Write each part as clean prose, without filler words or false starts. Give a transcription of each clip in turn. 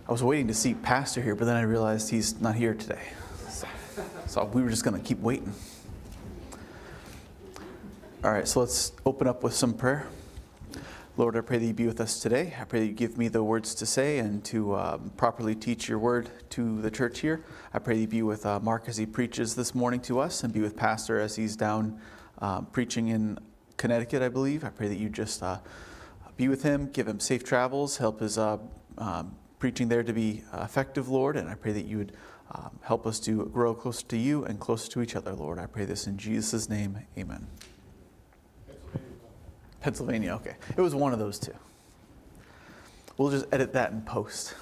I was waiting to see Pastor here, but then I realized he's not here today. So we were just going to keep waiting. All right, so let's open up with some prayer. Lord, I pray that you be with us today. I pray that you give me the words to say and to properly teach your word to the church here. I pray that you be with Mark as he preaches this morning to us, and be with Pastor as he's down preaching in Connecticut, I believe. I pray that you just be with him, give him safe travels, help his preaching there to be effective, Lord. And I pray that you would help us to grow closer to you and closer to each other, Lord. I pray this in Jesus' name, amen. Pennsylvania, okay. It was one of those two. We'll just edit that in post.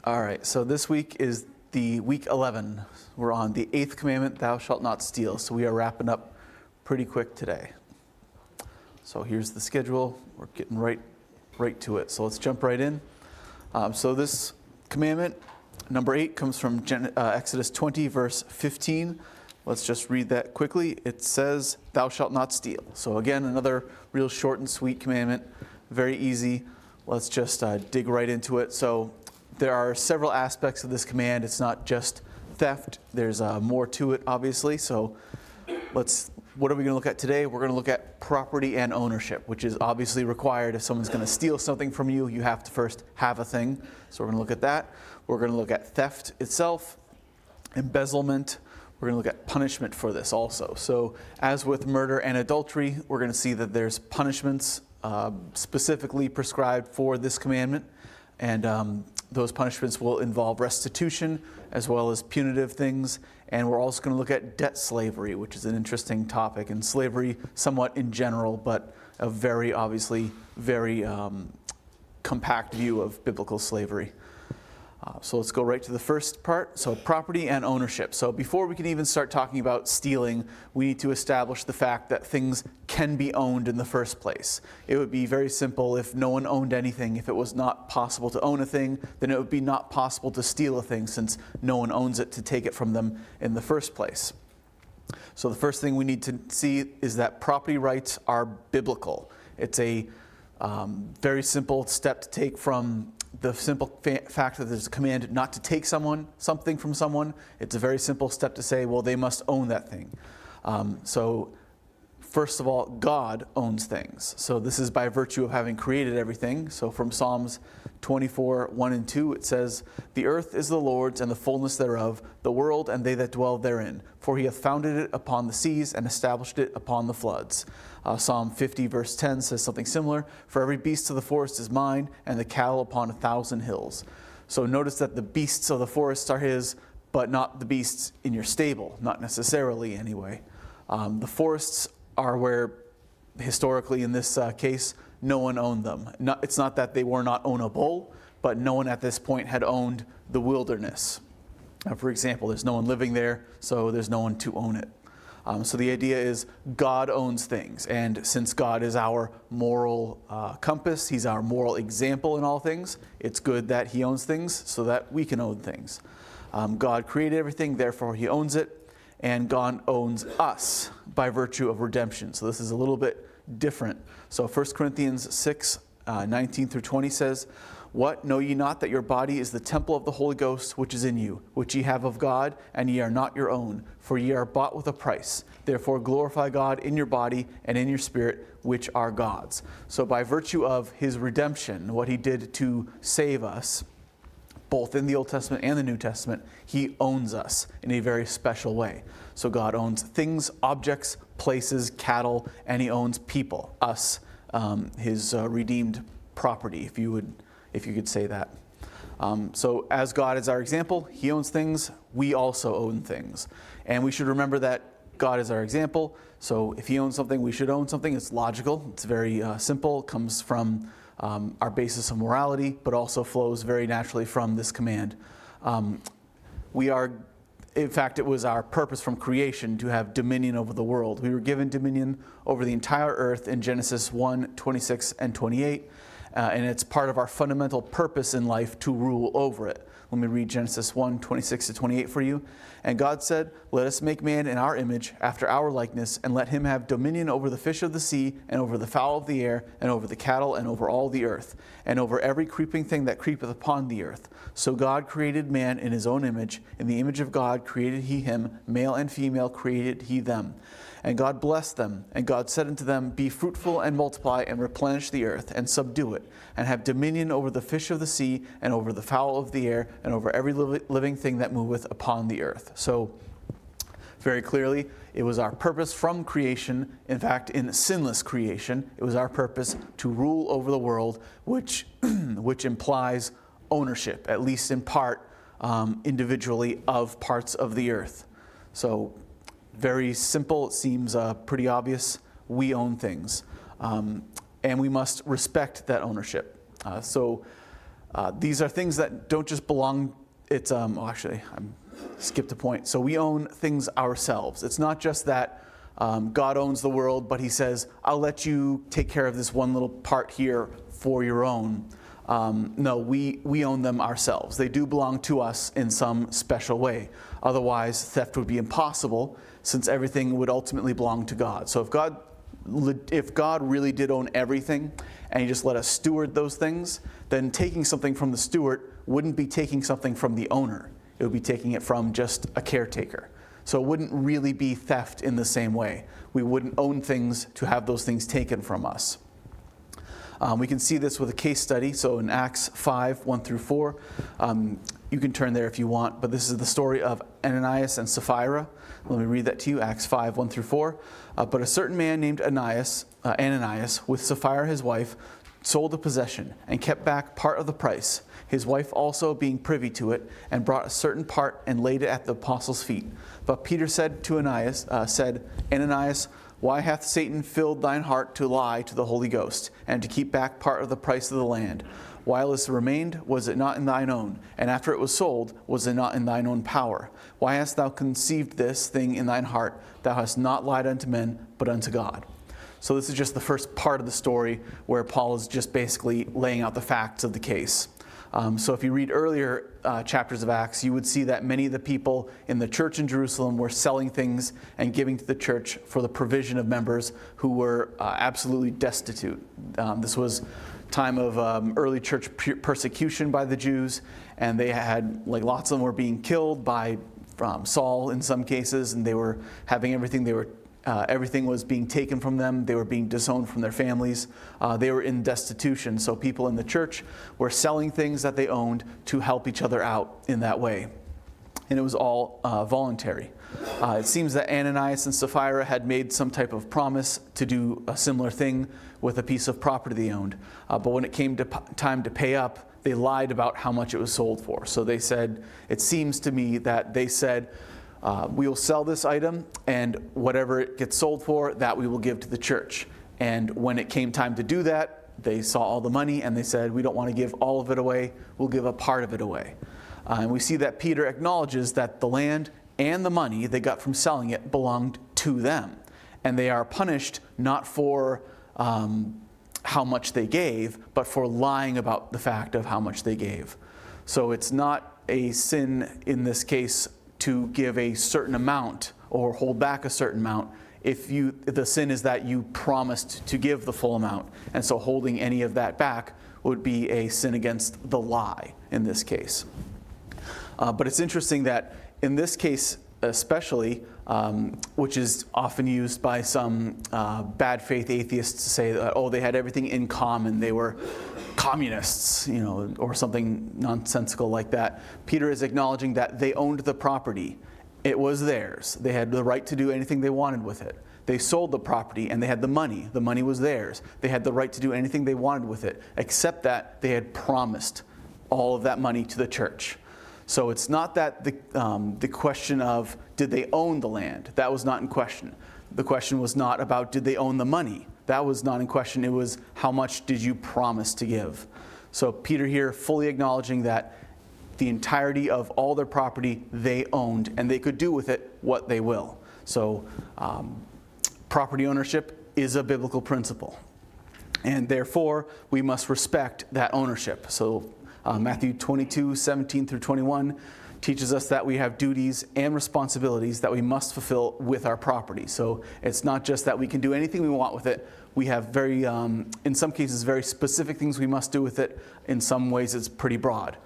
All right, so this week is the week 11. We're on the 8th commandment, thou shalt not steal. So we are wrapping up pretty quick today. So here's the schedule. We're getting right to it. So let's jump right in. So this commandment, number 8, comes from Exodus 20, verse 15. Let's just read that quickly. It says, thou shalt not steal. So again, another real short and sweet commandment. Very easy. Let's just dig right into it. So there are several aspects of this command. It's not just theft. There's more to it, obviously. So what are we going to look at today? We're going to look at property and ownership, which is obviously required. If someone's going to steal something from you, you have to first have a thing. So we're going to look at that. We're going to look at theft itself, embezzlement. We're going to look at punishment for this also. So as with murder and adultery, we're going to see that there's punishments specifically prescribed for this commandment. And those punishments will involve restitution as well as punitive things. And we're also going to look at debt slavery, which is an interesting topic. And slavery somewhat in general, but a very compact view of biblical slavery. So let's go right to the first part. So property and ownership. So before we can even start talking about stealing, we need to establish the fact that things can be owned in the first place. It would be very simple if no one owned anything. If it was not possible to own a thing, then it would be not possible to steal a thing, since no one owns it to take it from them in the first place. So the first thing we need to see is that property rights are biblical. It's a very simple step to take from the simple fact that there's a command not to take something from someone. It's a very simple step to say, well, they must own that thing. So first of all, God owns things. So this is by virtue of having created everything. So from Psalms 24, 1 and 2, it says, the earth is the Lord's and the fullness thereof, the world and they that dwell therein. For he hath founded it upon the seas and established it upon the floods. Psalm 50 verse 10 says something similar. For every beast of the forest is mine, and the cattle upon 1,000 hills. So notice that the beasts of the forest are his, but not the beasts in your stable, not necessarily anyway. The forests are where, historically in this case, no one owned them. It's not that they were not ownable, but no one at this point had owned the wilderness. For example, there's no one living there, so there's no one to own it. So the idea is God owns things, and since God is our moral compass, he's our moral example in all things, it's good that he owns things so that we can own things. God created everything, therefore he owns it, and God owns us by virtue of redemption. So this is a little bit different. So 1 Corinthians 6, 19 through 20 says, what, know ye not that your body is the temple of the Holy Ghost which is in you, which ye have of God, and ye are not your own, for ye are bought with a price. Therefore glorify God in your body and in your spirit, which are God's. So by virtue of his redemption, what he did to save us, both in the Old Testament and the New Testament, he owns us in a very special way. So God owns things, objects, places, cattle, and he owns people, us, his redeemed property, if you could say that. So as God is our example, he owns things, we also own things. And we should remember that God is our example, so if he owns something, we should own something. It's logical, it's very simple, it comes from our basis of morality, but also flows very naturally from this command. In fact, it was our purpose from creation to have dominion over the world. We were given dominion over the entire earth in Genesis 1, 26 and 28. And it's part of our fundamental purpose in life to rule over it. Let me read Genesis 1:26-28 for you. And God said, "Let us make man in our image, after our likeness, and let him have dominion over the fish of the sea, and over the fowl of the air, and over the cattle, and over all the earth, and over every creeping thing that creepeth upon the earth." So God created man in his own image. In the image of God created he him, male and female created he them. And God blessed them, and God said unto them, "Be fruitful and multiply, and replenish the earth, and subdue it, and have dominion over the fish of the sea, and over the fowl of the air, and over every living thing that moveth upon the earth." So, very clearly, it was our purpose from creation, in fact, in sinless creation, it was our purpose to rule over the world, which implies ownership, at least in part, individually, of parts of the earth. So, very simple, it seems pretty obvious. We own things, and we must respect that ownership. These are things that don't just belong, I skipped a point. So we own things ourselves. It's not just that God owns the world, but he says, "I'll let you take care of this one little part here for your own." No, we own them ourselves. They do belong to us in some special way. Otherwise, theft would be impossible, since everything would ultimately belong to God. So if God really did own everything, and he just let us steward those things, then taking something from the steward wouldn't be taking something from the owner. It would be taking it from just a caretaker. So it wouldn't really be theft in the same way. We wouldn't own things to have those things taken from us. We can see this with a case study. So in Acts 5, 1-4, you can turn there if you want, but this is the story of Ananias and Sapphira. Let me read that to you, Acts 5, 1-4. But a certain man named Ananias, with Sapphira his wife, sold a possession and kept back part of the price, his wife also being privy to it, and brought a certain part and laid it at the apostles' feet. But Peter said to Ananias, "Why hath Satan filled thine heart to lie to the Holy Ghost, and to keep back part of the price of the land? While it remained, was it not in thine own? And after it was sold, was it not in thine own power? Why hast thou conceived this thing in thine heart? Thou hast not lied unto men, but unto God." So this is just the first part of the story where Paul is just basically laying out the facts of the case. So if you read earlier chapters of Acts, you would see that many of the people in the church in Jerusalem were selling things and giving to the church for the provision of members who were absolutely destitute. This was time of early church persecution by the Jews, and they had, lots of them were being killed by Saul in some cases, and they were having everything everything was being taken from them. They were being disowned from their families. They were in destitution. So people in the church were selling things that they owned to help each other out in that way. And it was all voluntary. It seems that Ananias and Sapphira had made some type of promise to do a similar thing with a piece of property they owned. But when it came to time to pay up, they lied about how much it was sold for. So they said, it seems to me that they said, "We will sell this item, and whatever it gets sold for, that we will give to the church." And when it came time to do that, they saw all the money, and they said, "We don't want to give all of it away, we'll give a part of it away." And we see that Peter acknowledges that the land and the money they got from selling it belonged to them. And they are punished not for how much they gave, but for lying about the fact of how much they gave. So it's not a sin in this case to give a certain amount or hold back a certain amount if the sin is that you promised to give the full amount. And so holding any of that back would be a sin against the lie in this case. But it's interesting that in this case especially, which is often used by some bad faith atheists to say that, they had everything in common, they were communists, or something nonsensical like that. Peter is acknowledging that they owned the property. It was theirs. They had the right to do anything they wanted with it. They sold the property and they had the money. The money was theirs. They had the right to do anything they wanted with it, except that they had promised all of that money to the church. So it's not that the question of did they own the land? That was not in question. The question was not about did they own the money? That was not in question. It was how much did you promise to give? So Peter here fully acknowledging that the entirety of all their property they owned, and they could do with it what they will. So property ownership is a biblical principle, and therefore we must respect that ownership. So Matthew 22:17 through 21 teaches us that we have duties and responsibilities that we must fulfill with our property. So it's not just that we can do anything we want with it. We have very, in some cases, very specific things we must do with it. In some ways, it's pretty broad.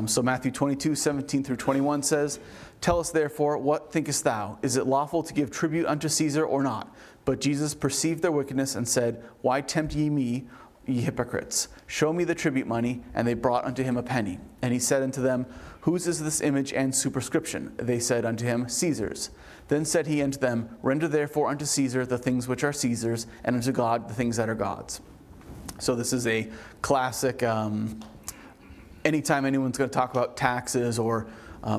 So Matthew 22:17 through 21 says, "Tell us therefore, what thinkest thou? Is it lawful to give tribute unto Caesar or not?" But Jesus perceived their wickedness and said, "Why tempt ye me, ye hypocrites? Show me the tribute money." And they brought unto him a penny. And he said unto them, "Whose is this image and superscription?" They said unto him, "Caesar's." Then said he unto them, "Render therefore unto Caesar the things which are Caesar's, and unto God the things that are God's." So this is a classic, anytime anyone's going to talk about taxes or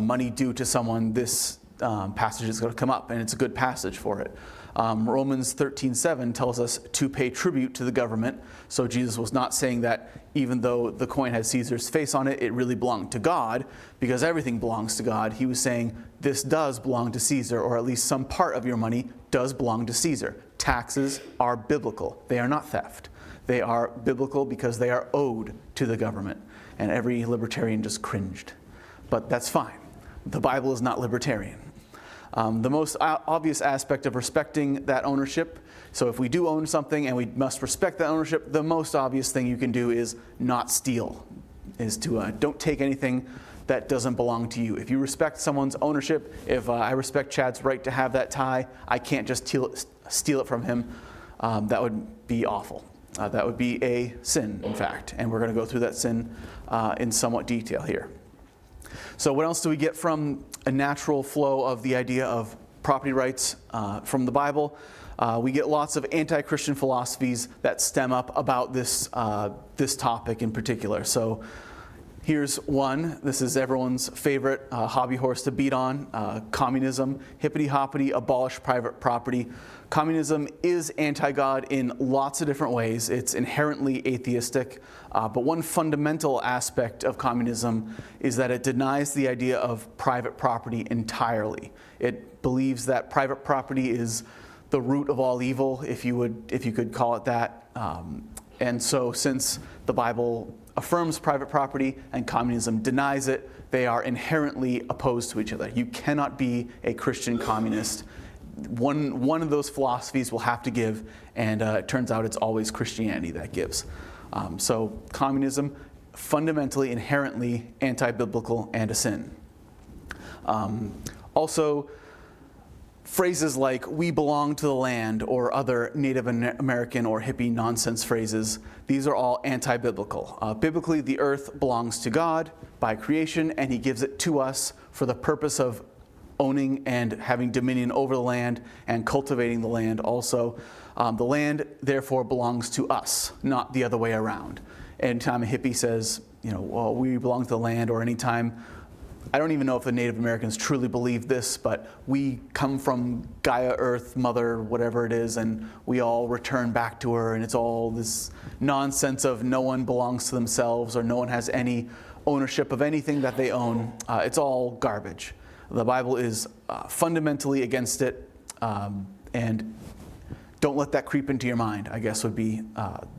money due to someone, this passage is going to come up, and it's a good passage for it. Romans 13:7 tells us to pay tribute to the government. So Jesus was not saying that even though the coin had Caesar's face on it, it really belonged to God, because everything belongs to God. He was saying this does belong to Caesar, or at least some part of your money does belong to Caesar. Taxes are biblical. They are not theft. They are biblical because they are owed to the government. And every libertarian just cringed. But that's fine. The Bible is not libertarian. The most obvious aspect of respecting that ownership, so if we do own something and we must respect that ownership, the most obvious thing you can do is not steal, is to don't take anything that doesn't belong to you. If you respect someone's ownership, if I respect Chad's right to have that tie, I can't just steal it from him. That would be awful. That would be a sin, in fact, and we're going to go through that sin in somewhat detail here. So what else do we get from a natural flow of the idea of property rights from the Bible? We get lots of anti-Christian philosophies that stem up about this topic in particular. So here's one. This is everyone's favorite hobby horse to beat on. Communism, hippity-hoppity, abolish private property. Communism is anti-God in lots of different ways. It's inherently atheistic. But one fundamental aspect of communism is that it denies the idea of private property entirely. It believes that private property is the root of all evil, if you could call it that. And so since the Bible affirms private property and communism denies it, they are inherently opposed to each other. You cannot be a Christian communist. One of those philosophies will have to give, and it turns out it's always Christianity that gives. So communism, fundamentally, inherently anti-biblical and a sin. Also, phrases like "we belong to the land" or other Native American or hippie nonsense phrases, these are all anti-biblical. Biblically, the earth belongs to God by creation, and he gives it to us for the purpose of owning and having dominion over the land and cultivating the land also. The land, therefore, belongs to us, not the other way around. Anytime a hippie says, well, we belong to the land, or anytime, I don't even know if the Native Americans truly believe this, but we come from Gaia, Earth, Mother, whatever it is, and we all return back to her, and it's all this nonsense of no one belongs to themselves or no one has any ownership of anything that they own. It's all garbage. The Bible is fundamentally against it, and don't let that creep into your mind, I guess would be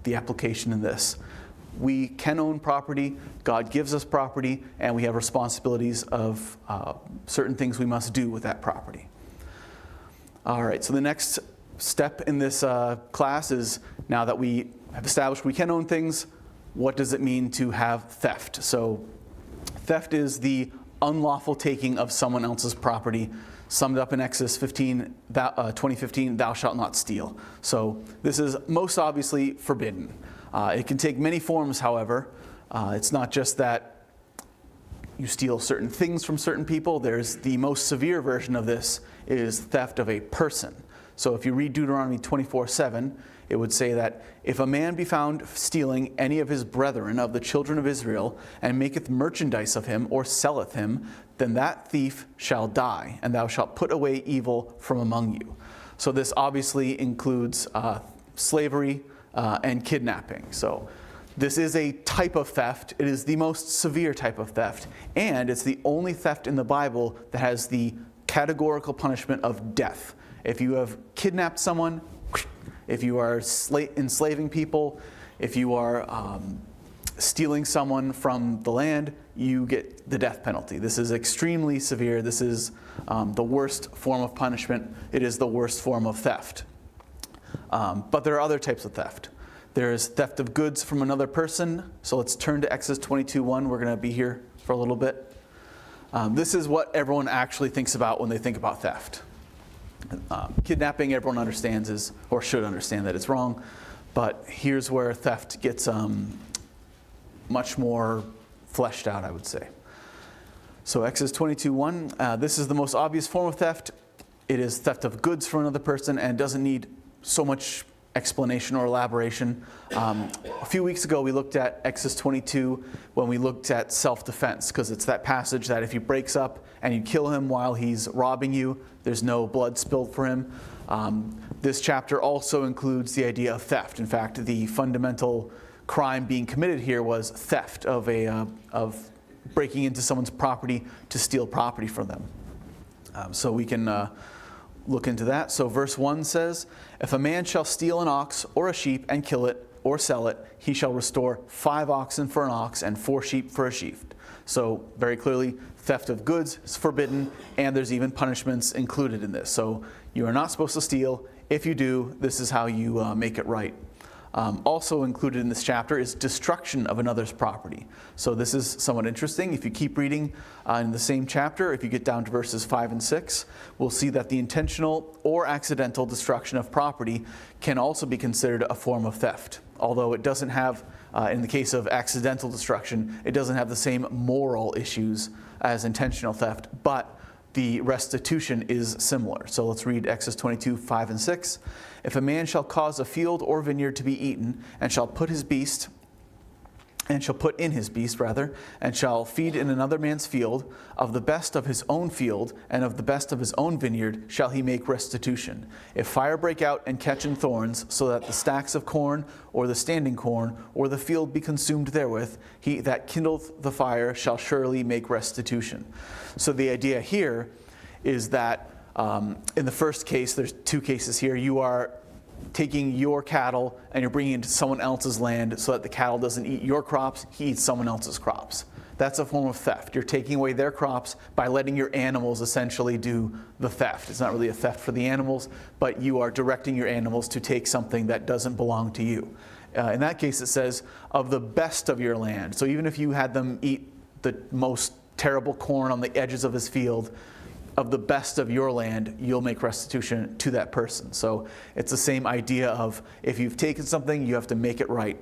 the application in this. We can own property, God gives us property, and we have responsibilities of certain things we must do with that property. All right, so the next step in this class is, now that we have established we can own things, what does it mean to have theft? So theft is the unlawful taking of someone else's property, summed up in Exodus 20:15, thou shalt not steal. So this is most obviously forbidden. It can take many forms, however. It's not just that you steal certain things from certain people. There's the most severe version of this is theft of a person. So if you read Deuteronomy 24:7, it would say that if a man be found stealing any of his brethren of the children of Israel, and maketh merchandise of him, or selleth him, then that thief shall die, and thou shalt put away evil from among you. So this obviously includes slavery and kidnapping. So this is a type of theft. It is the most severe type of theft, and it's the only theft in the Bible that has the categorical punishment of death. If you have kidnapped someone, if you are enslaving people, if you are stealing someone from the land, you get the death penalty. This is extremely severe. This is the worst form of punishment. It is the worst form of theft. But there are other types of theft. There's theft of goods from another person. So let's turn to Exodus 22:1. We're going to be here for a little bit. This is what everyone actually thinks about when they think about theft. Kidnapping, everyone understands is, or should understand that it's wrong. But here's where theft gets much more fleshed out, I would say. So Exodus 22:1, this is the most obvious form of theft. It is theft of goods from another person and doesn't need so much explanation or elaboration. A few weeks ago we looked at Exodus 22 when we looked at self-defense, because it's that passage that if he breaks up and you kill him while he's robbing you, there's no blood spilled for him. This chapter also includes the idea of theft. In fact, the fundamental crime being committed here was theft of breaking into someone's property to steal property from them. So we can look into that. So verse 1 says, "If a man shall steal an ox or a sheep and kill it or sell it, he shall restore 5 oxen for an ox and 4 sheep for a sheep." So very clearly, theft of goods is forbidden, and there's even punishments included in this. So you are not supposed to steal. If you do, this is how you make it right. Also included in this chapter is destruction of another's property. So this is somewhat interesting. If you keep reading in the same chapter, if you get down to verses 5 and 6, we'll see that the intentional or accidental destruction of property can also be considered a form of theft. Although it doesn't have, in the case of accidental destruction, it doesn't have the same moral issues as intentional theft, but the restitution is similar. So let's read Exodus 22, 5 and 6. "If a man shall cause a field or vineyard to be eaten, and shall put in his beast, and shall feed in another man's field, of the best of his own field, and of the best of his own vineyard, shall he make restitution. If fire break out and catch in thorns, so that the stacks of corn, or the standing corn, or the field be consumed therewith, he that kindleth the fire shall surely make restitution." So the idea here is that in the first case, there's 2 cases here. You are taking your cattle and you're bringing it to someone else's land so that the cattle doesn't eat your crops, he eats someone else's crops. That's a form of theft. You're taking away their crops by letting your animals essentially do the theft. It's not really a theft for the animals, but you are directing your animals to take something that doesn't belong to you. In that case, it says, of the best of your land. So even if you had them eat the most terrible corn on the edges of his field, of the best of your land, you'll make restitution to that person. So it's the same idea of if you've taken something, you have to make it right.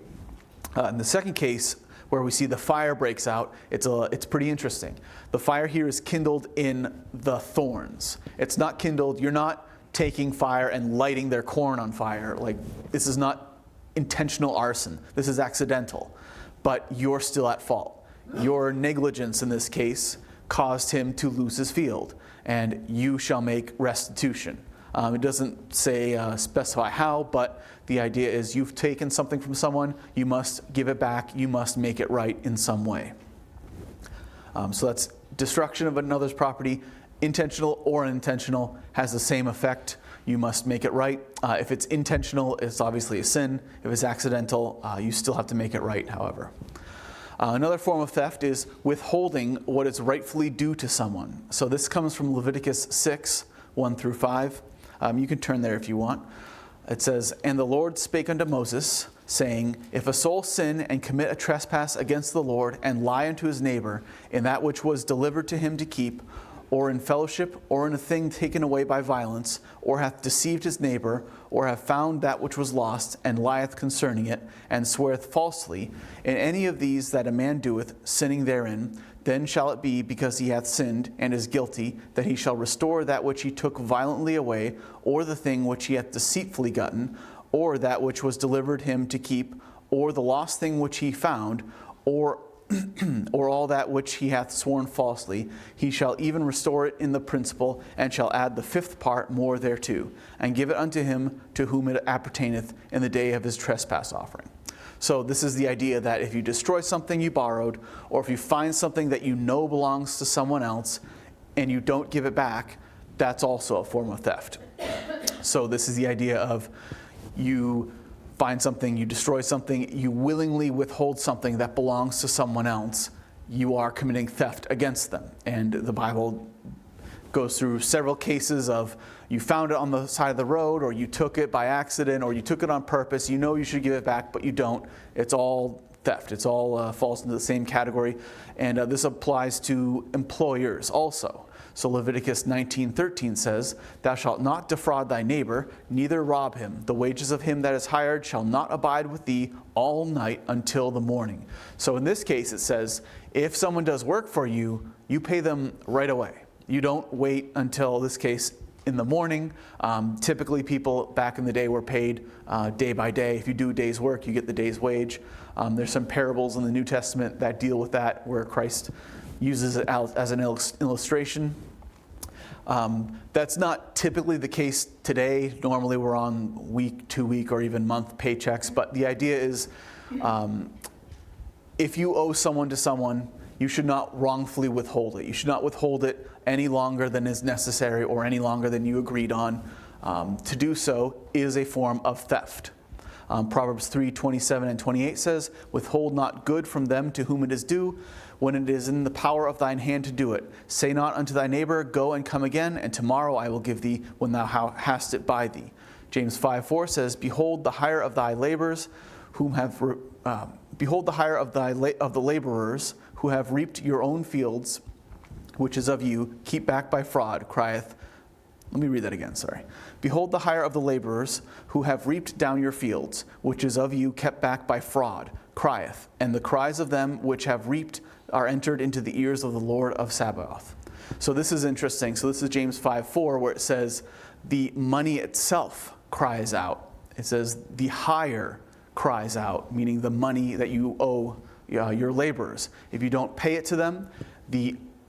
In the second case, where we see the fire breaks out, it's pretty interesting. The fire here is kindled in the thorns. It's not kindled, you're not taking fire and lighting their corn on fire. Like, this is not intentional arson. This is accidental. But you're still at fault. Your negligence in this case caused him to lose his field, and you shall make restitution. It doesn't say specify how, but the idea is you've taken something from someone, you must give it back, you must make it right in some way. So that's destruction of another's property, intentional or unintentional, has the same effect. You must make it right. If it's intentional, it's obviously a sin. If it's accidental, you still have to make it right, however. Another form of theft is withholding what is rightfully due to someone. So this comes from Leviticus 6, 1 through 5. You can turn there if you want. It says, "And the Lord spake unto Moses, saying, If a soul sin and commit a trespass against the Lord, and lie unto his neighbor in that which was delivered to him to keep, or in fellowship, or in a thing taken away by violence, or hath deceived his neighbor, or have found that which was lost, and lieth concerning it, and sweareth falsely, in any of these that a man doeth, sinning therein, then shall it be, because he hath sinned, and is guilty, that he shall restore that which he took violently away, or the thing which he hath deceitfully gotten, or that which was delivered him to keep, or the lost thing which he found, or all that which he hath sworn falsely, he shall even restore it in the principal, and shall add the 5th part more thereto, and give it unto him to whom it appertaineth in the day of his trespass offering." So this is the idea that if you destroy something you borrowed, or if you find something that you know belongs to someone else, and you don't give it back, that's also a form of theft. So this is the idea of you find something, you destroy something, you willingly withhold something that belongs to someone else, you are committing theft against them. And the Bible goes through several cases of you found it on the side of the road, or you took it by accident, or you took it on purpose. You know you should give it back, but you don't. It's all theft. It's all falls into the same category. And this applies to employers also. So Leviticus 19:13 says, "Thou shalt not defraud thy neighbor, neither rob him. The wages of him that is hired shall not abide with thee all night until the morning." So in this case it says, if someone does work for you, you pay them right away. You don't wait until, this case, in the morning. Typically people back in the day were paid day by day. If you do a day's work, you get the day's wage. There's some parables in the New Testament that deal with that, where Christ uses it as an illustration. That's not typically the case today. Normally we're on week, 2 week, or even month paychecks. But the idea is, if you owe someone to someone, you should not wrongfully withhold it. You should not withhold it any longer than is necessary or any longer than you agreed on. To do so is a form of theft. Proverbs 3:27 and 28 says, "Withhold not good from them to whom it is due, when it is in the power of thine hand to do it. Say not unto thy neighbor, Go and come again, and tomorrow I will give thee when thou hast it by thee." James 5:4 says, "Behold the hire of thy laborers, behold the hire of the laborers who have reaped your own fields, which is of you, keep back by fraud, crieth." Let me read that again, sorry. "Behold the hire of the laborers who have reaped down your fields, which is of you, kept back by fraud, crieth, and the cries of them which have reaped are entered into the ears of the Lord of Sabaoth." So this is interesting. So this is James 5:4, where it says the money itself cries out. It says the hire cries out, meaning the money that you owe your laborers. If you don't pay it to them,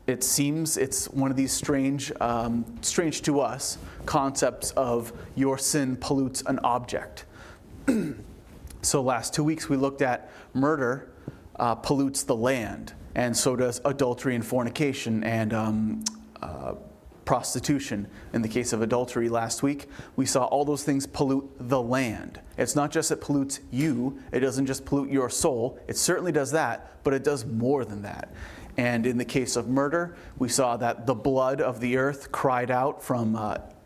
it seems it's one of these strange to us concepts of your sin pollutes an object. So last 2 weeks we looked at murder pollutes the land, and so does adultery and fornication and prostitution. In the case of adultery last week, we saw all those things pollute the land. It's not just it pollutes you, it doesn't just pollute your soul. It certainly does that, but it does more than that. And in the case of murder, we saw that the blood of the earth cried out from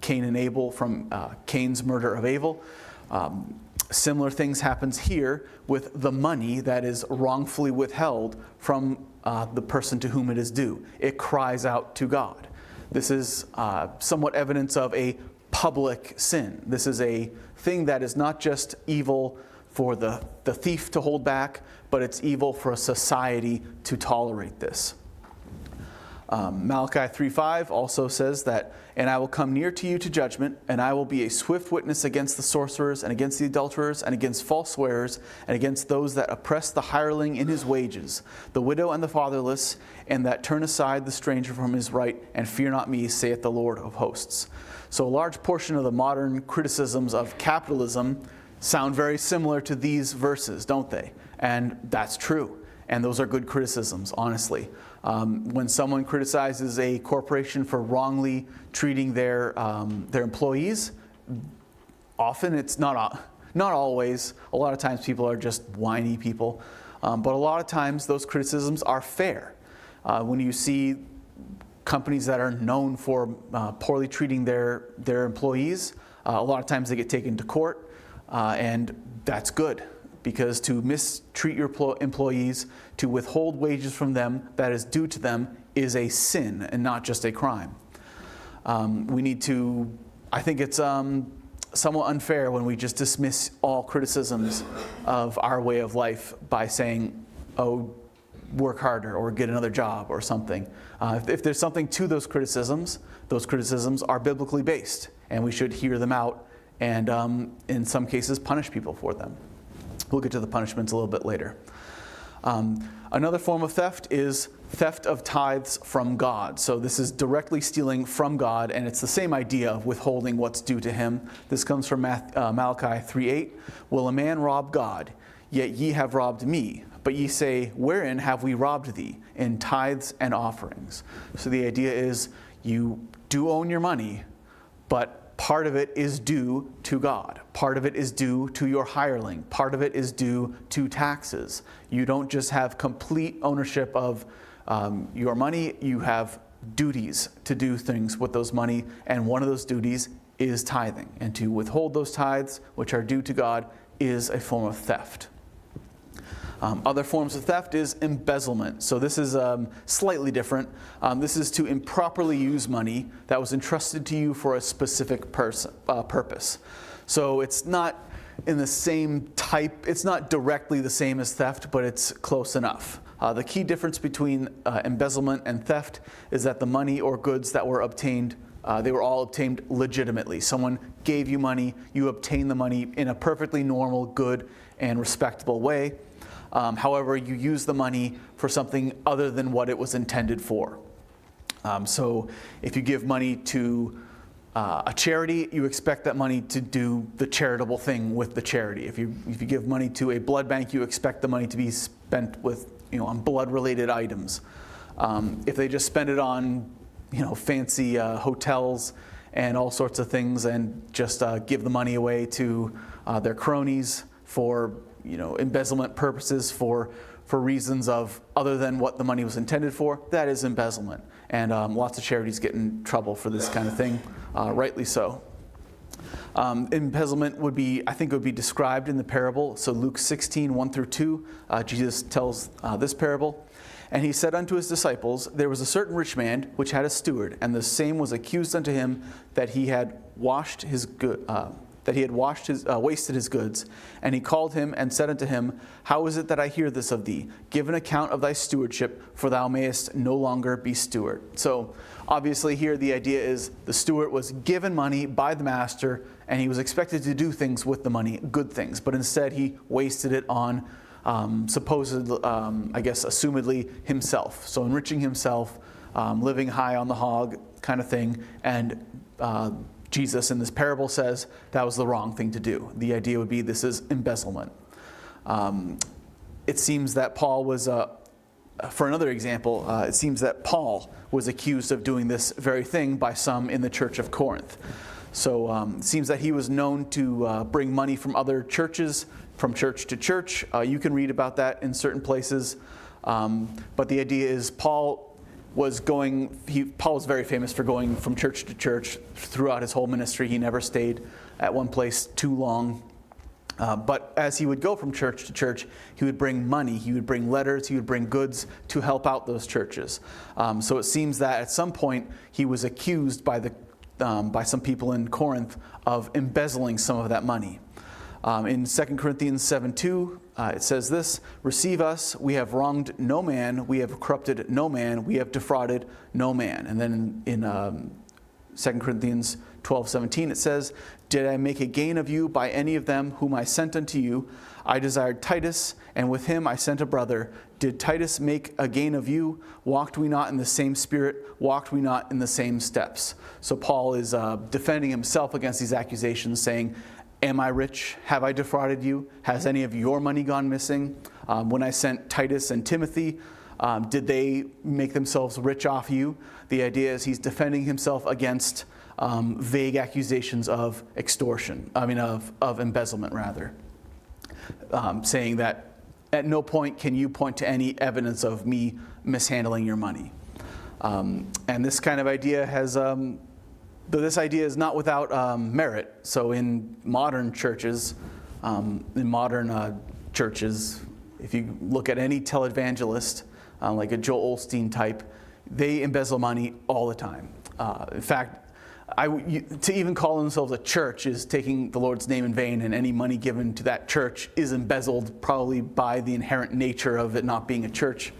Cain and Abel, from Cain's murder of Abel. Similar things happens here with the money that is wrongfully withheld from the person to whom it is due. It cries out to God. This is somewhat evidence of a public sin. This is a thing that is not just evil for the thief to hold back, but it's evil for a society to tolerate this. Malachi 3:5 also says that, "And I will come near to you to judgment, and I will be a swift witness against the sorcerers, and against the adulterers, and against false swearers, and against those that oppress the hireling in his wages, the widow and the fatherless, and that turn aside the stranger from his right, and fear not me, saith the Lord of hosts." So a large portion of the modern criticisms of capitalism sound very similar to these verses, don't they? And that's true. And those are good criticisms, honestly. When someone criticizes a corporation for wrongly treating their employees, often it's not always. A lot of times people are just whiny people. But a lot of times those criticisms are fair. When you see companies that are known for poorly treating their employees, a lot of times they get taken to court. And that's good, because to mistreat your employees, to withhold wages from them that is due to them, is a sin and not just a crime. I think it's somewhat unfair when we just dismiss all criticisms of our way of life by saying, oh, work harder or get another job or something. If there's something to those criticisms are biblically based, and we should hear them out and in some cases punish people for them. We'll get to the punishments a little bit later. Another form of theft is theft of tithes from God. So this is directly stealing from God, and it's the same idea of withholding what's due to him. This comes from Malachi 3:8. "Will a man rob God? Yet ye have robbed me. But ye say, Wherein have we robbed thee? In tithes and offerings." So the idea is you do own your money, but part of it is due to God. Part of it is due to your hireling. Part of it is due to taxes. You don't just have complete ownership of your money. You have duties to do things with those money, and one of those duties is tithing. And to withhold those tithes, which are due to God, is a form of theft. Other forms of theft is embezzlement. So this is slightly different. This is to improperly use money that was entrusted to you for a specific purpose. So it's not in the same type, it's not directly the same as theft, but it's close enough. The key difference between embezzlement and theft is that the money or goods that were obtained, they were all obtained legitimately. Someone gave you money, you obtained the money in a perfectly normal, good, and respectable way. However, you use the money for something other than what it was intended for. So if you give money to a charity, you expect that money to do the charitable thing with the charity. If you give money to a blood bank, you expect the money to be spent with, on blood-related items. If they just spend it on, fancy hotels and all sorts of things, and just give the money away to their cronies for embezzlement purposes, for reasons of other than what the money was intended for, that is embezzlement. And lots of charities get in trouble for this kind of thing, rightly so. Embezzlement would be described in the parable. So Luke 16, 1 through 2, Jesus tells this parable. And he said unto his disciples, there was a certain rich man which had a steward, and the same was accused unto him that he had wasted his goods. And he called him and said unto him, how is it that I hear this of thee? Give an account of thy stewardship, for thou mayest no longer be steward. So obviously here the idea is the steward was given money by the master, and he was expected to do things with the money, good things, but instead he wasted it on assumedly himself. So enriching himself, living high on the hog kind of thing, and Jesus in this parable says that was the wrong thing to do. The idea would be this is embezzlement. It seems that Paul was, for another example, it seems that Paul was accused of doing this very thing by some in the church of Corinth. So it seems that he was known to bring money from other churches, from church to church. You can read about that in certain places. But the idea is Paul was very famous for going from church to church throughout his whole ministry. He never stayed at one place too long. But as he would go from church to church, he would bring money, he would bring letters, he would bring goods to help out those churches. So it seems that at some point he was accused by some people in Corinth of embezzling some of that money. In 2 Corinthians 7:2, it says this, receive us, we have wronged no man, we have corrupted no man, we have defrauded no man. And then in 2 Corinthians 12:17, it says, did I make a gain of you by any of them whom I sent unto you? I desired Titus, and with him I sent a brother. Did Titus make a gain of you? Walked we not in the same spirit? Walked we not in the same steps? So Paul is defending himself against these accusations, saying, am I rich? Have I defrauded you? Has any of your money gone missing? When I sent Titus and Timothy, did they make themselves rich off you? The idea is he's defending himself against vague accusations of of embezzlement rather. Saying that at no point can you point to any evidence of me mishandling your money. And this kind of idea has... Though this idea is not without merit. So in modern churches, if you look at any televangelist, like a Joel Osteen type, they embezzle money all the time. In fact, to even call themselves a church is taking the Lord's name in vain, and any money given to that church is embezzled probably by the inherent nature of it not being a church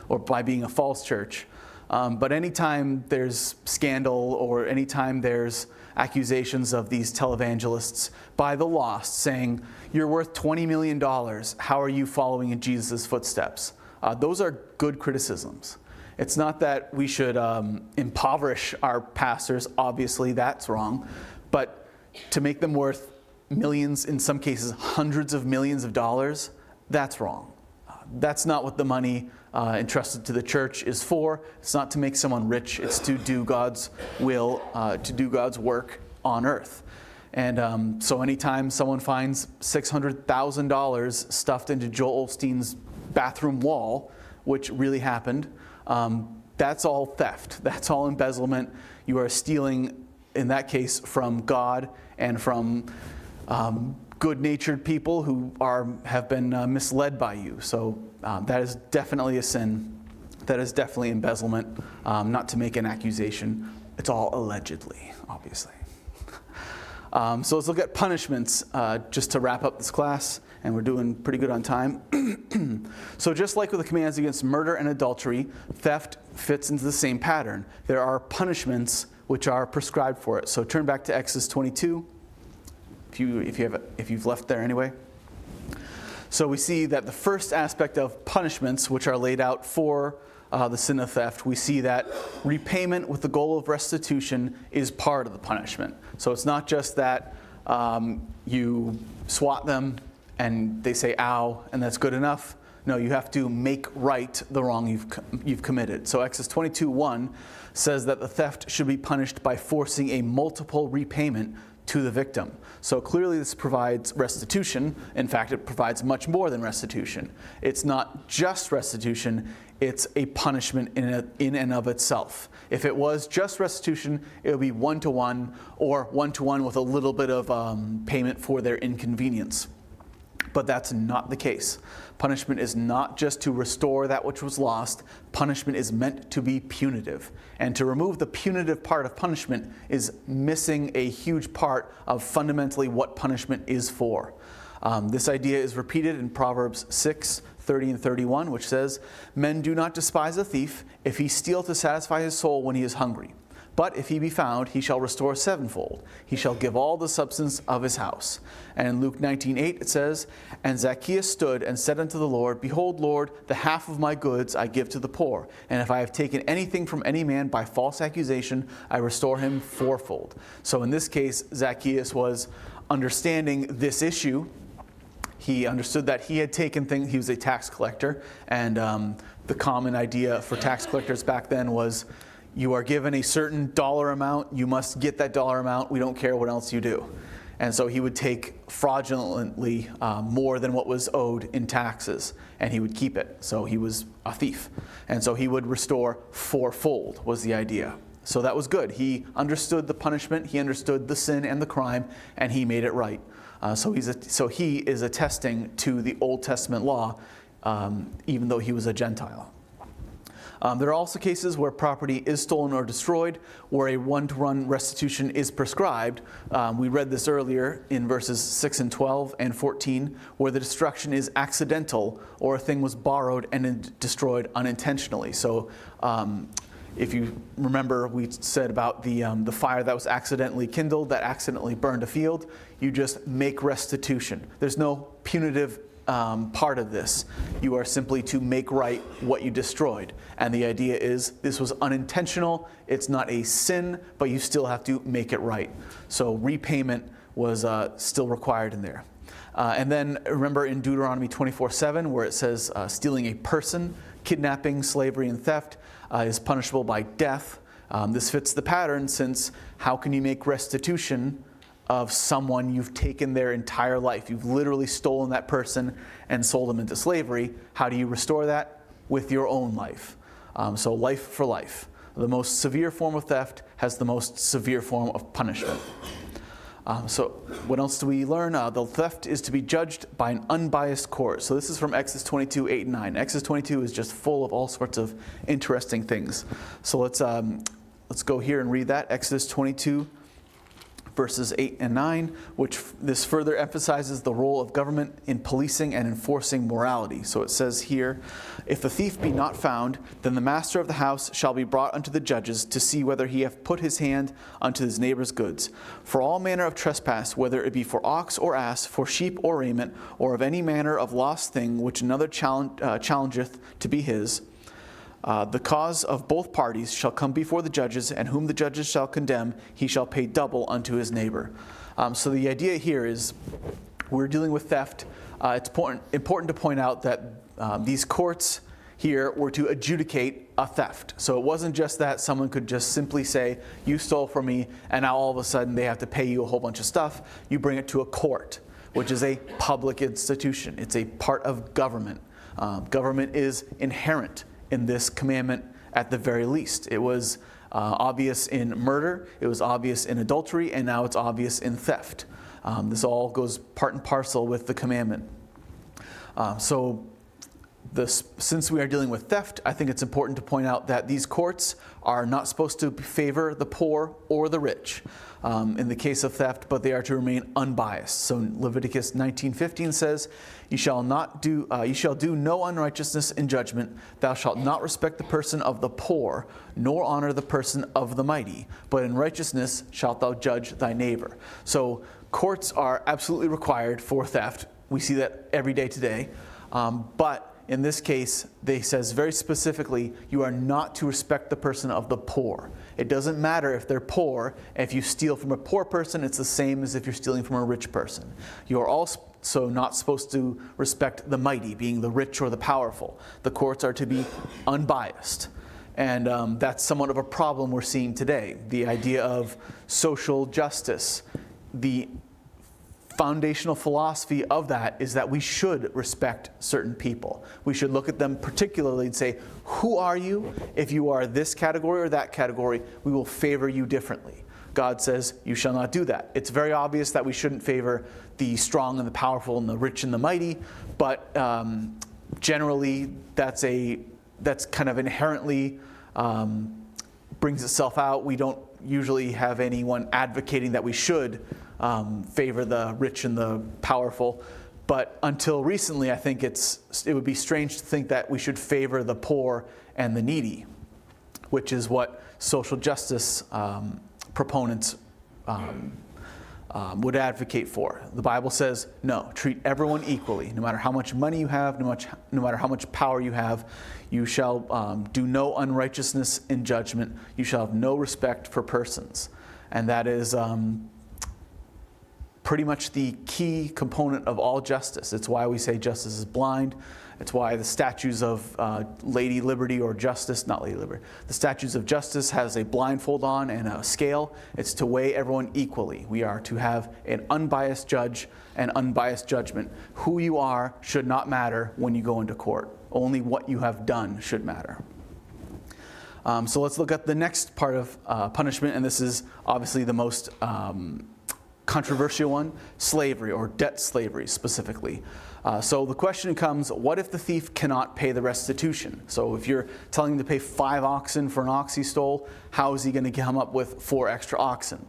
or by being a false church. But anytime there's scandal or anytime there's accusations of these televangelists by the lost saying, you're worth $20 million, how are you following in Jesus' footsteps? Those are good criticisms. It's not that we should impoverish our pastors. Obviously, that's wrong. But to make them worth millions, in some cases hundreds of millions of dollars, that's wrong. That's not what the money entrusted to the church is for. It's not to make someone rich. It's to do God's will, to do God's work on earth. And so anytime someone finds $600,000 stuffed into Joel Osteen's bathroom wall, which really happened, that's all theft. That's all embezzlement. You are stealing, in that case, from God and from good-natured people who have been misled by you. So that is definitely a sin. That is definitely embezzlement. Not to make an accusation. It's all allegedly, obviously. So let's look at punishments just to wrap up this class, and we're doing pretty good on time. So just like with the commands against murder and adultery, theft fits into the same pattern. There are punishments which are prescribed for it. So turn back to Exodus 22, if you've left there anyway. So we see that the first aspect of punishments which are laid out for the sin of theft, we see that repayment with the goal of restitution is part of the punishment. So it's not just that you swat them and they say ow and that's good enough. No, you have to make right the wrong you've committed. So Exodus 22:1 says that the theft should be punished by forcing a multiple repayment to the victim. So clearly this provides restitution. In fact, it provides much more than restitution. It's not just restitution, it's a punishment in and of itself. If it was just restitution, it would be one-to-one or one-to-one with a little bit of payment for their inconvenience. But that's not the case. Punishment is not just to restore that which was lost. Punishment is meant to be punitive. And to remove the punitive part of punishment is missing a huge part of fundamentally what punishment is for. This idea is repeated in Proverbs 6:30 and 31, which says, "Men do not despise a thief if he steal to satisfy his soul when he is hungry. But if he be found, he shall restore sevenfold. He shall give all the substance of his house." And in Luke 19:8 it says, "And Zacchaeus stood and said unto the Lord, Behold, Lord, the half of my goods I give to the poor. And if I have taken anything from any man by false accusation, I restore him fourfold." So in this case, Zacchaeus was understanding this issue. He understood that he had taken things. He was a tax collector. And the common idea for tax collectors back then was, you are given a certain dollar amount, you must get that dollar amount, we don't care what else you do. And so he would take fraudulently more than what was owed in taxes, and he would keep it. So he was a thief. And so he would restore fourfold, was the idea. So that was good. He understood the punishment, he understood the sin and the crime, and he made it right. So he is attesting to the Old Testament law, even though he was a Gentile. There are also cases where property is stolen or destroyed, where a one-to-one restitution is prescribed. We read this earlier in verses 6 and 12 and 14, where the destruction is accidental, or a thing was borrowed and destroyed unintentionally. So if you remember, we said about the fire that was accidentally kindled, that accidentally burned a field. You just make restitution. There's no punitive part of this. You are simply to make right what you destroyed. And the idea is this was unintentional. It's not a sin, but you still have to make it right. So repayment was still required in there. And then remember in Deuteronomy 24:7, where it says stealing a person, kidnapping, slavery, and theft is punishable by death. This fits the pattern, since how can you make restitution of someone you've taken their entire life? You've literally stolen that person and sold them into slavery. How do you restore that? With your own life. So life for life. The most severe form of theft has the most severe form of punishment. So what else do we learn? The theft is to be judged by an unbiased court. So this is from Exodus 22:8 and 9. Exodus 22 is just full of all sorts of interesting things. So let's go here and read that. Exodus 22 verses 8 and 9, which this further emphasizes the role of government in policing and enforcing morality. So it says here, "If the thief be not found, then the master of the house shall be brought unto the judges to see whether he hath put his hand unto his neighbor's goods. For all manner of trespass, whether it be for ox or ass, for sheep or raiment, or of any manner of lost thing which another challengeth to be his, the cause of both parties shall come before the judges, and whom the judges shall condemn, he shall pay double unto his neighbor." So the idea here is we're dealing with theft. It's important to point out that these courts here were to adjudicate a theft. So it wasn't just that someone could just simply say, you stole from me, and now all of a sudden they have to pay you a whole bunch of stuff. You bring it to a court, which is a public institution. It's a part of government. Government is inherent in this commandment at the very least. It was obvious in murder, it was obvious in adultery, and now it's obvious in theft. This all goes part and parcel with the commandment. Since we are dealing with theft, I think it's important to point out that these courts are not supposed to favor the poor or the rich in the case of theft, but they are to remain unbiased. So Leviticus 19:15 says, "You shall do no unrighteousness in judgment. Thou shalt not respect the person of the poor, nor honor the person of the mighty. But in righteousness shalt thou judge thy neighbor." So courts are absolutely required for theft. We see that every day today, but in this case, they says very specifically, you are not to respect the person of the poor. It doesn't matter if they're poor. If you steal from a poor person, it's the same as if you're stealing from a rich person. You are also not supposed to respect the mighty, being the rich or the powerful. The courts are to be unbiased. And that's somewhat of a problem we're seeing today. The idea of social justice, the foundational philosophy of that is that we should respect certain people. We should look at them particularly and say, who are you? If you are this category or that category, we will favor you differently. God says, you shall not do that. It's very obvious that we shouldn't favor the strong and the powerful and the rich and the mighty, but generally that's kind of inherently brings itself out. We don't usually have anyone advocating that we should favor the rich and the powerful. But until recently, I think it would be strange to think that we should favor the poor and the needy, which is what social justice proponents would advocate for. The Bible says, no, treat everyone equally. No matter how much money you have, no matter how much power you have, you shall do no unrighteousness in judgment. You shall have no respect for persons. And that is pretty much the key component of all justice. It's why we say justice is blind. It's why the statues of Lady Liberty or Justice, not Lady Liberty, the statues of Justice has a blindfold on and a scale. It's to weigh everyone equally. We are to have an unbiased judge and unbiased judgment. Who you are should not matter when you go into court. Only what you have done should matter. So let's look at the next part of punishment, and this is obviously the most controversial one, slavery or debt slavery specifically. So the question comes, what if the thief cannot pay the restitution? So if you're telling him to pay 5 oxen for an ox he stole, how is he going to come up with 4 extra oxen?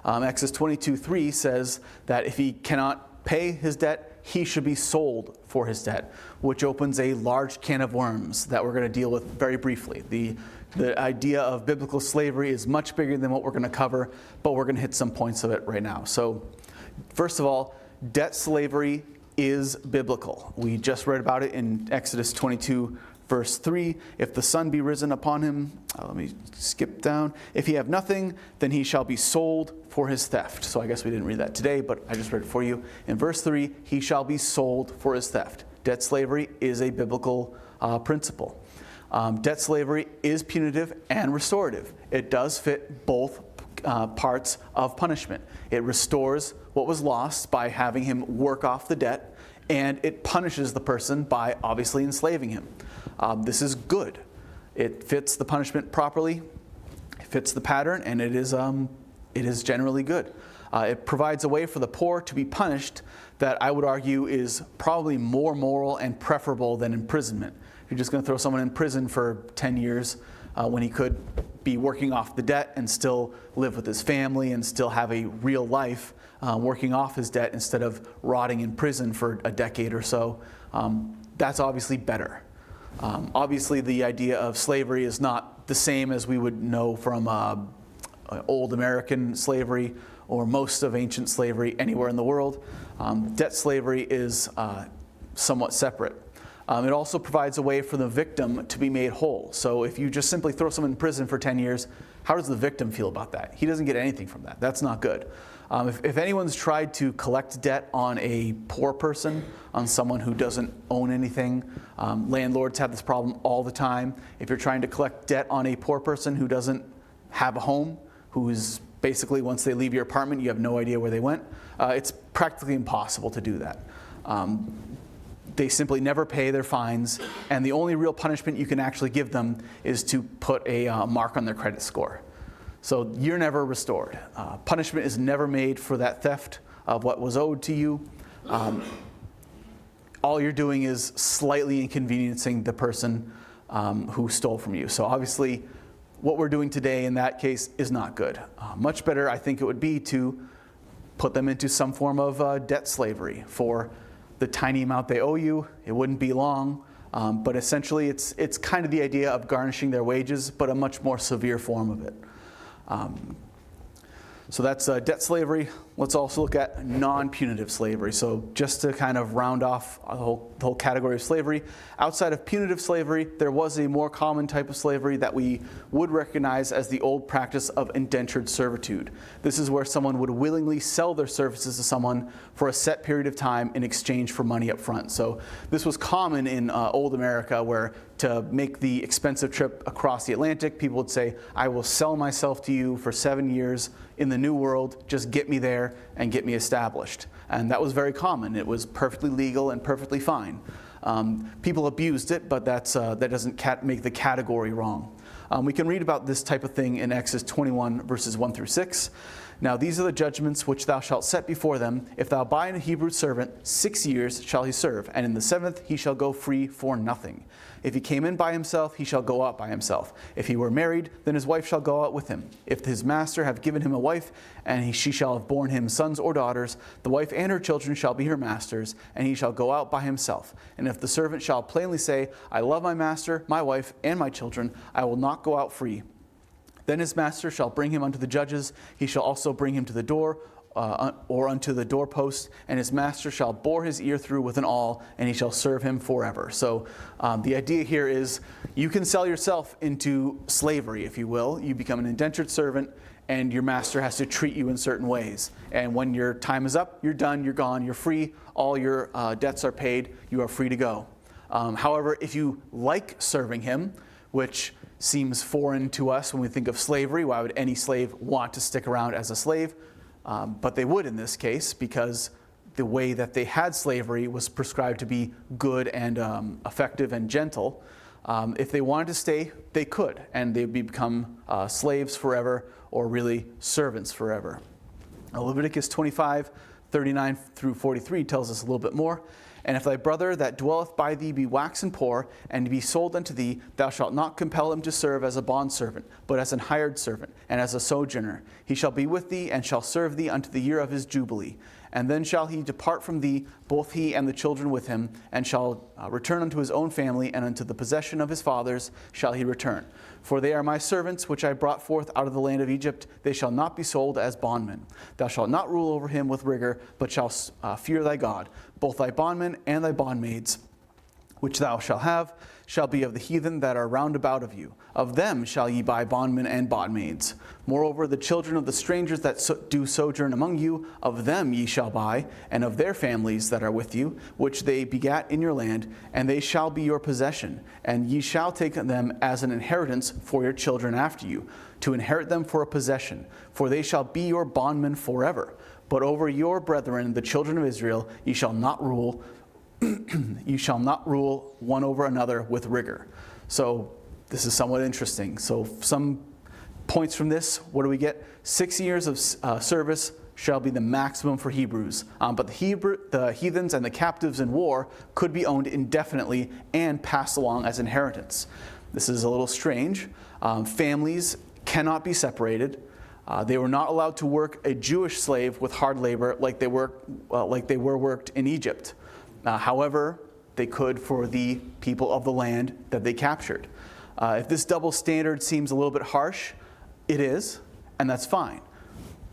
Exodus 22:3 says that if he cannot pay his debt, he should be sold for his debt, which opens a large can of worms that we're going to deal with very briefly. The idea of biblical slavery is much bigger than what we're going to cover, but we're going to hit some points of it right now. So first of all, debt slavery is biblical. We just read about it in Exodus 22, verse 3. If the sun be risen upon him, let me skip down. If he have nothing, then he shall be sold for his theft. So I guess we didn't read that today, but I just read it for you. In verse 3, he shall be sold for his theft. Debt slavery is a biblical principle. Debt slavery is punitive and restorative. It does fit both parts of punishment. It restores what was lost by having him work off the debt, and it punishes the person by obviously enslaving him. This is good. It fits the punishment properly, it fits the pattern, and it is generally good. It provides a way for the poor to be punished that I would argue is probably more moral and preferable than imprisonment. You're just going to throw someone in prison for 10 years when he could be working off the debt and still live with his family and still have a real life working off his debt instead of rotting in prison for a decade or so. That's obviously better. Obviously, the idea of slavery is not the same as we would know from old American slavery or most of ancient slavery anywhere in the world. Debt slavery is somewhat separate. It also provides a way for the victim to be made whole. So if you just simply throw someone in prison for 10 years, how does the victim feel about that? He doesn't get anything from that. That's not good. If anyone's tried to collect debt on a poor person, on someone who doesn't own anything, landlords have this problem all the time. If you're trying to collect debt on a poor person who doesn't have a home, who's basically, once they leave your apartment, you have no idea where they went, it's practically impossible to do that. They simply never pay their fines, and the only real punishment you can actually give them is to put a mark on their credit score. So you're never restored. Punishment is never made for that theft of what was owed to you. All you're doing is slightly inconveniencing the person who stole from you. So obviously, what we're doing today in that case is not good. Much better, I think it would be to put them into some form of debt slavery for the tiny amount they owe you. It wouldn't be long, but essentially it's kind of the idea of garnishing their wages, but a much more severe form of it. So that's debt slavery. Let's also look at non-punitive slavery. So just to kind of round off the whole category of slavery, outside of punitive slavery, there was a more common type of slavery that we would recognize as the old practice of indentured servitude. This is where someone would willingly sell their services to someone for a set period of time in exchange for money up front. So this was common in old America, where to make the expensive trip across the Atlantic, people would say, I will sell myself to you for 7 years in the New World, just get me there and get me established. And that was very common. It was perfectly legal and perfectly fine. People abused it, but that doesn't make the category wrong. We can read about this type of thing in Exodus 21, verses 1 through 6. Now these are the judgments which thou shalt set before them. If thou buy a Hebrew servant, 6 years shall he serve, and in the 7th he shall go free for nothing. If he came in by himself, he shall go out by himself. If he were married, then his wife shall go out with him. If his master have given him a wife, and she shall have borne him sons or daughters, the wife and her children shall be her master's, and he shall go out by himself. And if the servant shall plainly say, I love my master, my wife, and my children, I will not go out free. Then his master shall bring him unto the judges. He shall also bring him to the door, or unto the doorpost, and his master shall bore his ear through with an awl, and he shall serve him forever. So the idea here is you can sell yourself into slavery, if you will. You become an indentured servant, and your master has to treat you in certain ways. And when your time is up, you're done, you're gone, you're free, all your debts are paid, you are free to go. However, if you like serving him, which seems foreign to us when we think of slavery, why would any slave want to stick around as a slave? But they would in this case, because the way that they had slavery was prescribed to be good and effective and gentle. If they wanted to stay, they could, and they'd become slaves forever, or really servants forever. Leviticus 25, 39 through 43 tells us a little bit more. And if thy brother that dwelleth by thee be waxen poor, and be sold unto thee, thou shalt not compel him to serve as a bondservant, but as an hired servant, and as a sojourner. He shall be with thee, and shall serve thee unto the year of his jubilee. And then shall he depart from thee, both he and the children with him, and shall return unto his own family, and unto the possession of his fathers shall he return. For they are my servants, which I brought forth out of the land of Egypt. They shall not be sold as bondmen. Thou shalt not rule over him with rigor, but shalt fear thy God. Both thy bondmen and thy bondmaids, which thou shalt have, shall be of the heathen that are round about of you. Of them shall ye buy bondmen and bondmaids. Moreover, the children of the strangers that do sojourn among you, of them ye shall buy, and of their families that are with you, which they begat in your land, and they shall be your possession. And ye shall take them as an inheritance for your children after you, to inherit them for a possession, for they shall be your bondmen forever. But over your brethren, the children of Israel, ye shall not rule you shall not rule one over another with rigor. So this is somewhat interesting. So some points from this, what do we get? 6 years of service shall be the maximum for Hebrews. But the heathens and the captives in war could be owned indefinitely and passed along as inheritance. This is a little strange. Families cannot be separated. They were not allowed to work a Jewish slave with hard labor like they were worked in Egypt. However, they could for the people of the land that they captured. If this double standard seems a little bit harsh, it is, and that's fine.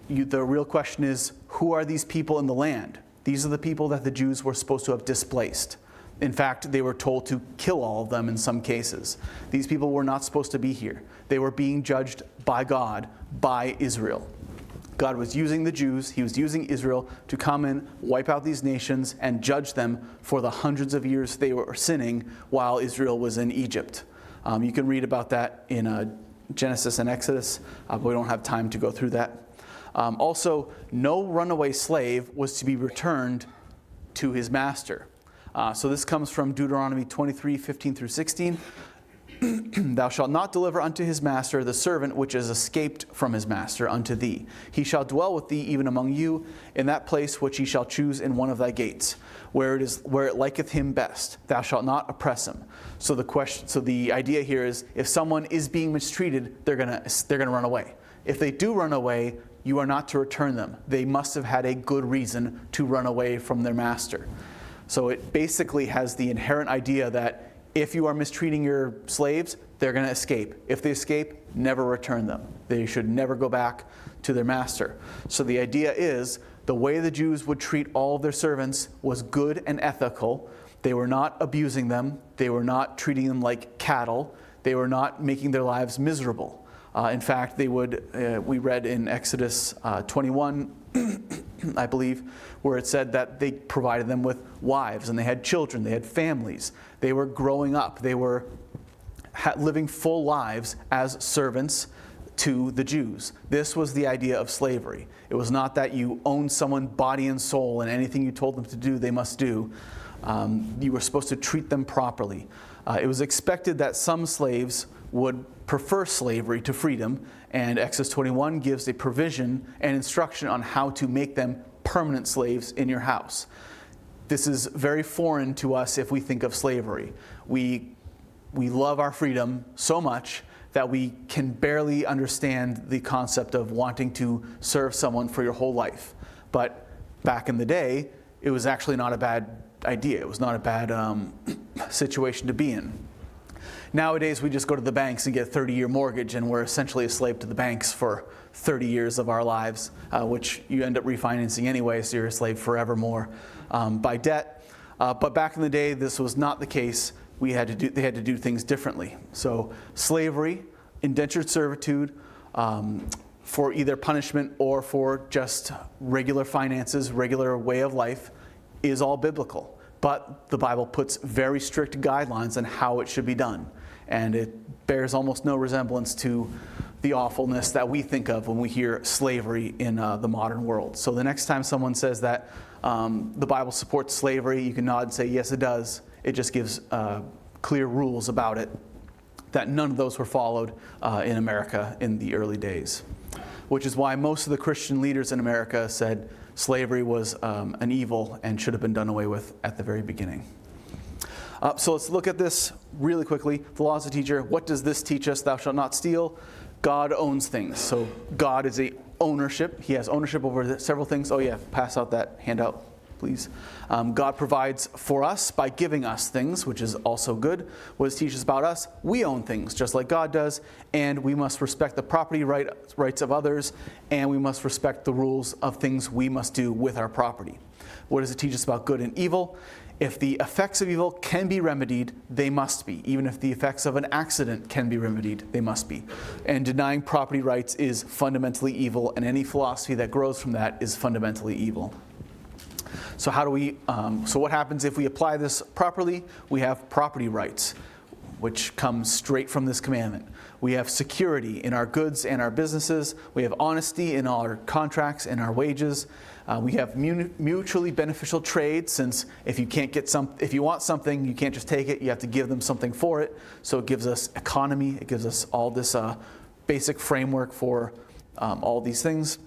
The real question is, who are these people in the land? These are the people that the Jews were supposed to have displaced. In fact, they were told to kill all of them in some cases. These people were not supposed to be here. They were being judged by God, by Israel. God was using the Jews, he was using Israel to come and wipe out these nations and judge them for the hundreds of years they were sinning while Israel was in Egypt. You can read about that in Genesis and Exodus, but we don't have time to go through that. Also, no runaway slave was to be returned to his master. So this comes from Deuteronomy 23, 15 through 16. Thou shalt not deliver unto his master the servant which is escaped from his master unto thee. He shall dwell with thee even among you in that place which he shall choose in one of thy gates, where it liketh him best. Thou shalt not oppress him. So the idea here is, if someone is being mistreated, they're gonna run away. If they do run away, you are not to return them. They must have had a good reason to run away from their master. So it basically has the inherent idea that if you are mistreating your slaves, they're going to escape. If they escape, never return them. They should never go back to their master. So the idea is, the way the Jews would treat all of their servants was good and ethical. They were not abusing them. They were not treating them like cattle. They were not making their lives miserable. In fact, we read in Exodus 21, I believe, where it said that they provided them with wives, and they had children, they had families. They were growing up. They were living full lives as servants to the Jews. This was the idea of slavery. It was not that you owned someone body and soul, and anything you told them to do, they must do. You were supposed to treat them properly. It was expected that some slaves would prefer slavery to freedom, and Exodus 21 gives a provision and instruction on how to make them permanent slaves in your house. This is very foreign to us if we think of slavery. We love our freedom so much that we can barely understand the concept of wanting to serve someone for your whole life. But back in the day, it was actually not a bad idea. It was not a bad situation to be in. Nowadays, we just go to the banks and get a 30-year mortgage, and we're essentially a slave to the banks for 30 years of our lives, which you end up refinancing anyway, so you're a slave forevermore by debt. But back in the day, this was not the case. They had to do things differently. So slavery, indentured servitude, for either punishment or for just regular finances, regular way of life, is all biblical. But the Bible puts very strict guidelines on how it should be done. And it bears almost no resemblance to the awfulness that we think of when we hear slavery in the modern world. So the next time someone says that the Bible supports slavery, you can nod and say, yes, it does. It just gives clear rules about it, that none of those were followed in America in the early days. Which is why most of the Christian leaders in America said slavery was an evil and should have been done away with at the very beginning. So let's look at this really quickly. The law is a teacher. What does this teach us? Thou shalt not steal. God owns things. So God is a ownership. He has ownership over several things. Oh yeah, pass out that handout, please. God provides for us by giving us things, which is also good. What does it teach us about us? We own things just like God does, and we must respect the property rights of others, and we must respect the rules of things we must do with our property. What does it teach us about good and evil? If the effects of evil can be remedied, they must be. Even if the effects of an accident can be remedied, they must be. And denying property rights is fundamentally evil, and any philosophy that grows from that is fundamentally evil. So so what happens if we apply this properly? We have property rights, which come straight from this commandment. We have security in our goods and our businesses. We have honesty in our contracts and our wages. We have mutually beneficial trade, since if you want something, you can't just take it. You have to give them something for it. So it gives us economy. It gives us all this basic framework for all these things.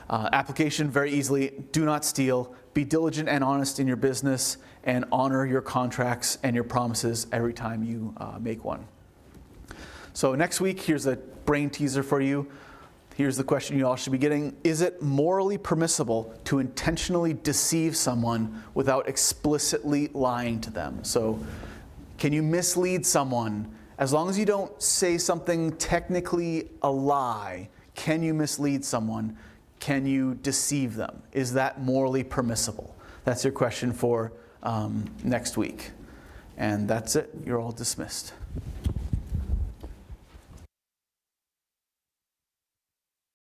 Application very easily: do not steal. Be diligent and honest in your business, and honor your contracts and your promises every time you make one. So next week, here's a brain teaser for you. Here's the question you all should be getting. Is it morally permissible to intentionally deceive someone without explicitly lying to them? So can you mislead someone? As long as you don't say something technically a lie, can you mislead someone? Can you deceive them? Is that morally permissible? That's your question for next week. And that's it. You're all dismissed.